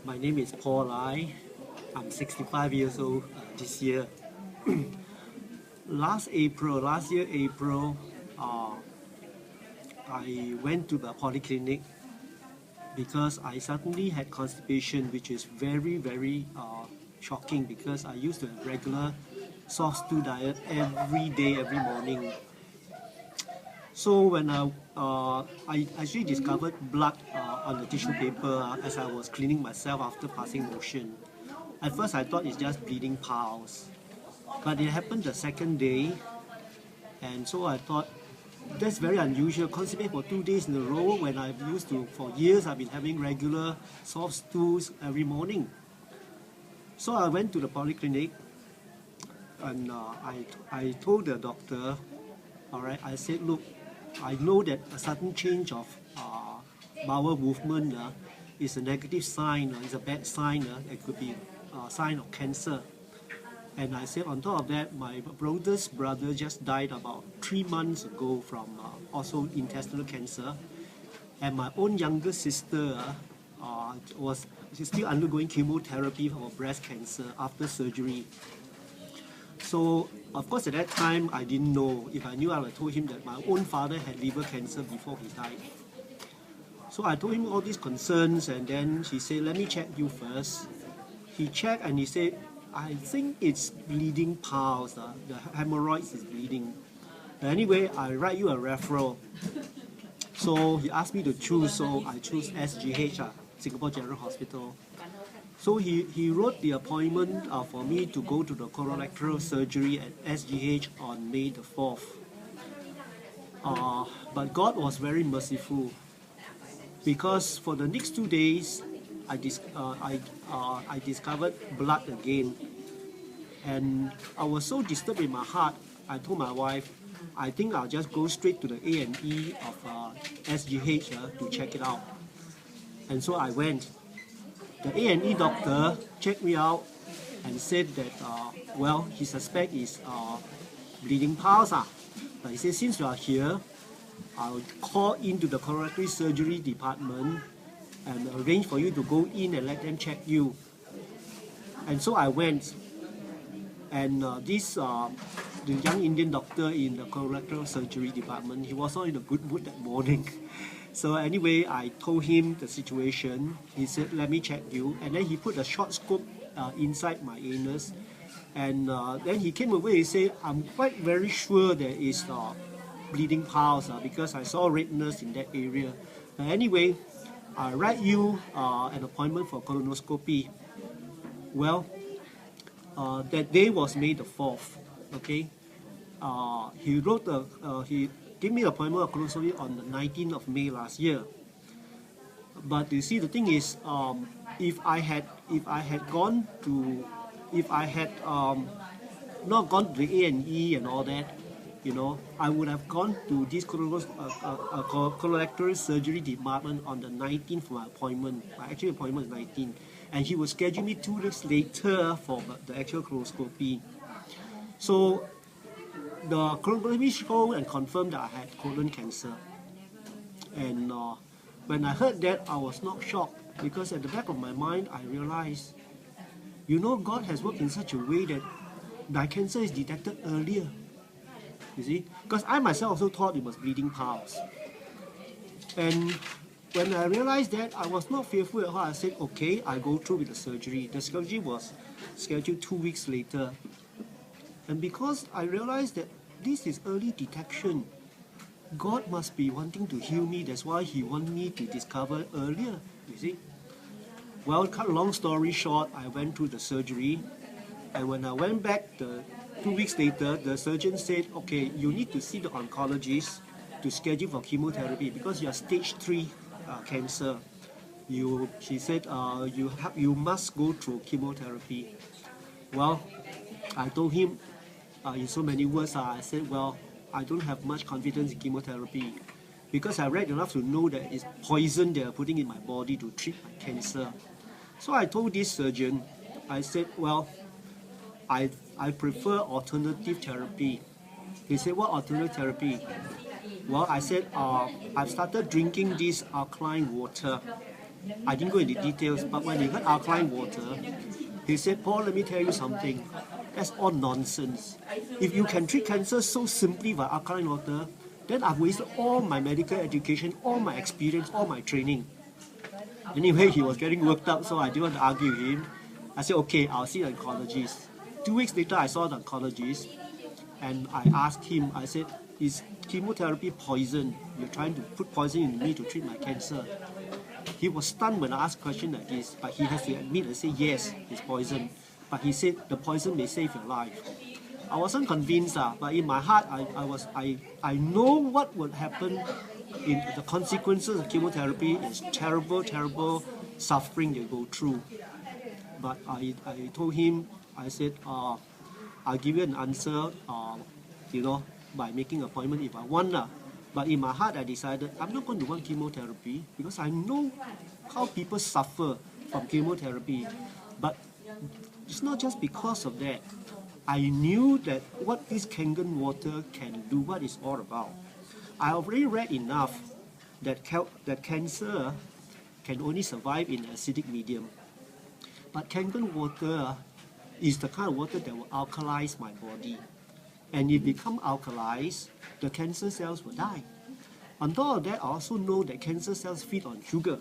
My name is Paul Lai. I'm 65 years old this year. Last year April, I went to the polyclinic because I suddenly had constipation, which is very shocking because I used a regular soft stew diet every day, every morning. So when I actually discovered blood on the tissue paper as I was cleaning myself after passing motion. At first I thought it's just bleeding piles, but it happened the second day, and so I thought that's very unusual. Constipate for 2 days in a row when I've used to, for years I've been having regular soft stools every morning. So I went to the polyclinic and I told the doctor, all right, I said, look, I know that a sudden change of bowel movement is a negative sign, it's a bad sign, it could be a sign of cancer. And I said, on top of that, my brother's brother just died about 3 months ago from also intestinal cancer. And my own younger sister she's still undergoing chemotherapy for breast cancer after surgery. So, of course, at that time, I didn't know. If I knew, I would have told him that my own father had liver cancer before he died. So I told him all these concerns, and then he said, let me check you first. He checked and he said, I think it's bleeding piles, the hemorrhoids is bleeding. But anyway, I write you a referral. So he asked me to choose, so I chose SGH, Singapore General Hospital. So he wrote the appointment for me to go to the colorectal surgery at SGH on May the 4th. But God was very merciful, because for the next 2 days, I discovered blood again. And I was so disturbed in my heart, I told my wife, I think I'll just go straight to the A&E of SGH to check it out. And so I went. The A&E doctor checked me out and said that, well, he suspects it's bleeding piles. But he said, since you are here, I'll call into the colorectal surgery department and arrange for you to go in and let them check you. And so I went. And the young Indian doctor in the colorectal surgery department, he was not in a good mood that morning. So anyway, I told him the situation. He said, let me check you. And then he put a short scope inside my anus. And then he came away and said, I'm quite very sure there is bleeding piles because I saw redness in that area. But anyway, I write you an appointment for colonoscopy. Well, that day was May the 4th, okay? He gave me an appointment of colonoscopy on the 19th of May last year. But you see, the thing is, if I had not gone to the A&E and all that, you know, I would have gone to this colorectal surgery department on the 19th for my appointment. My actual appointment is 19th. And he would schedule me 2 weeks later for the actual colonoscopy. So the colonoscopy showed and confirmed that I had colon cancer. And when I heard that, I was not shocked, because at the back of my mind, I realized, you know, God has worked in such a way that my cancer is detected earlier. You see? Because I myself also thought it was bleeding piles. And when I realized that, I was not fearful at all. I said, okay, I'll go through with the surgery. The surgery was scheduled 2 weeks later. And because I realized that this is early detection, God must be wanting to heal me. That's why He wants me to discover earlier, you see. Well, cut a long story short, I went through the surgery. And when I went back 2 weeks later, the surgeon said, okay, you need to see the oncologist to schedule for chemotherapy because you are stage 3 cancer. She said, you must go through chemotherapy. Well, I told him in so many words, I said, well, I don't have much confidence in chemotherapy because I read enough to know that it's poison they are putting in my body to treat my cancer. So I told this surgeon, I said, well, I prefer alternative therapy. He said, what alternative therapy? Well, I said, I've started drinking this alkaline water. I didn't go into details, but when he heard alkaline water, he said, Paul, let me tell you something. That's all nonsense. If you can treat cancer so simply by alkaline water, then I've wasted all my medical education, all my experience, all my training. Anyway, he was getting worked up, so I didn't want to argue with him. I said, okay, I'll see the oncologist. 2 weeks later, I saw the oncologist, and I asked him, I said, is chemotherapy poison? You're trying to put poison in me to treat my cancer. He was stunned when I asked a question like this, but he has to admit and say, yes, it's poison. But he said, the poison may save your life. I wasn't convinced, but in my heart, I know what would happen in the consequences of chemotherapy is terrible, terrible suffering you go through. But I told him, I said, I'll give you an answer, by making an appointment if I want. But in my heart, I decided I'm not going to want chemotherapy because I know how people suffer from chemotherapy. But it's not just because of that. I knew that what this Kangen water can do, what it's all about. I already read enough that cancer can only survive in acidic medium. But Kangen water is the kind of water that will alkalize my body. And if it become alkalized, the cancer cells will die. On top of that, I also know that cancer cells feed on sugar.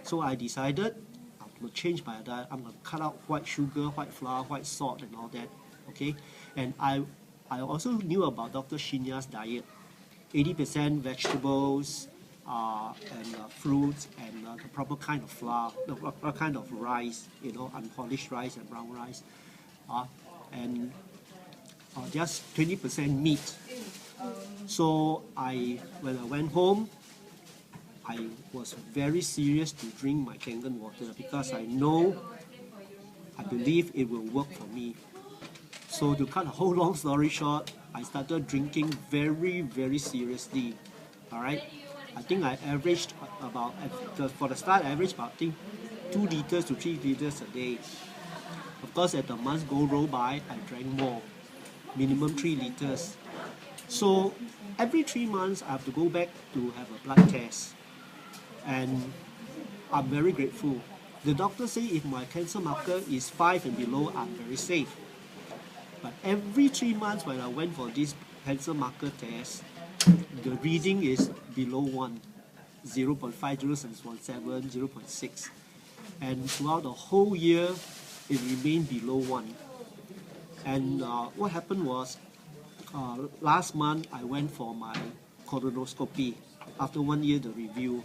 So I decided I'm going to change my diet. I'm going to cut out white sugar, white flour, white salt and all that. Okay? And I also knew about Dr. Shinya's diet. 80% vegetables and fruits and the proper kind of flour, the proper kind of rice, unpolished rice and brown rice. And just 20% meat. So when I went home, I was very serious to drink my Kangen water because I believe it will work for me. So to cut a whole long story short, I started drinking very, very seriously. Alright? I think I averaged about, for the start, I averaged about, 2 liters to 3 liters a day. Of course, as the months roll by, I drank more, minimum 3 liters. So every 3 months, I have to go back to have a blood test. And I'm very grateful. The doctor say if my cancer marker is 5 and below, I'm very safe. But every 3 months when I went for this cancer marker test, the reading is below 1, 0.5, 0.7, 0.6. And throughout the whole year, it remained below 1. And what happened was, last month I went for my colonoscopy. After 1 year, the review.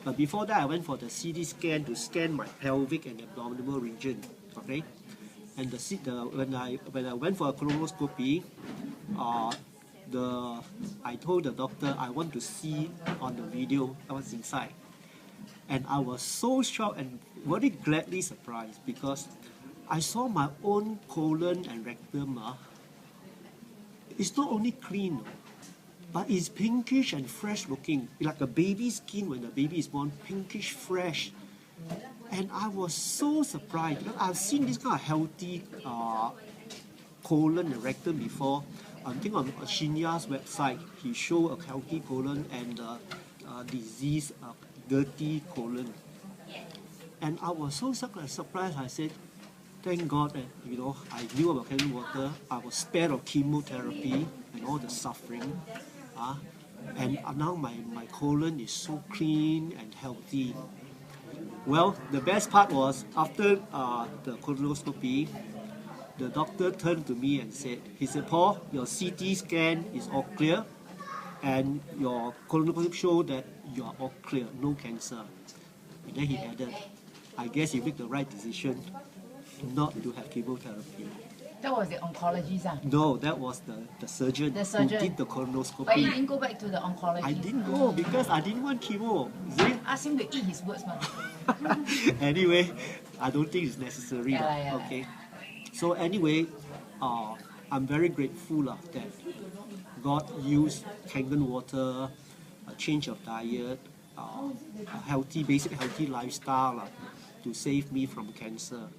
But before that, I went for the CT scan to scan my pelvic and abdominal region. Okay, and when I went for a colonoscopy, I told the doctor I want to see on the video what's inside, and I was so shocked and very gladly surprised because I saw my own colon and rectum. It's not only clean, but it's pinkish and fresh looking, like a baby's skin when the baby is born, pinkish fresh. And I was so surprised because I've seen this kind of healthy colon and rectum before. I think on Shinya's website, he showed a healthy colon and disease, dirty colon. And I was so surprised. I said, thank God that I knew about Kangen water. I was spared of chemotherapy and all the suffering. And now my colon is so clean and healthy. Well, the best part was after the colonoscopy, the doctor turned to me and said, Paul, your CT scan is all clear and your colonoscopy showed that you are all clear, no cancer. And then he added, I guess you make the right decision not to have chemotherapy. That was the oncologist? No, that was the surgeon who did the colonoscopy. But you didn't go back to the oncologist? I didn't go because I didn't want chemo. See? Ask him to eat his words, man. Anyway, I don't think it's necessary. Okay. So anyway, I'm very grateful that God used Kangen water, a change of diet, a basic healthy lifestyle to save me from cancer.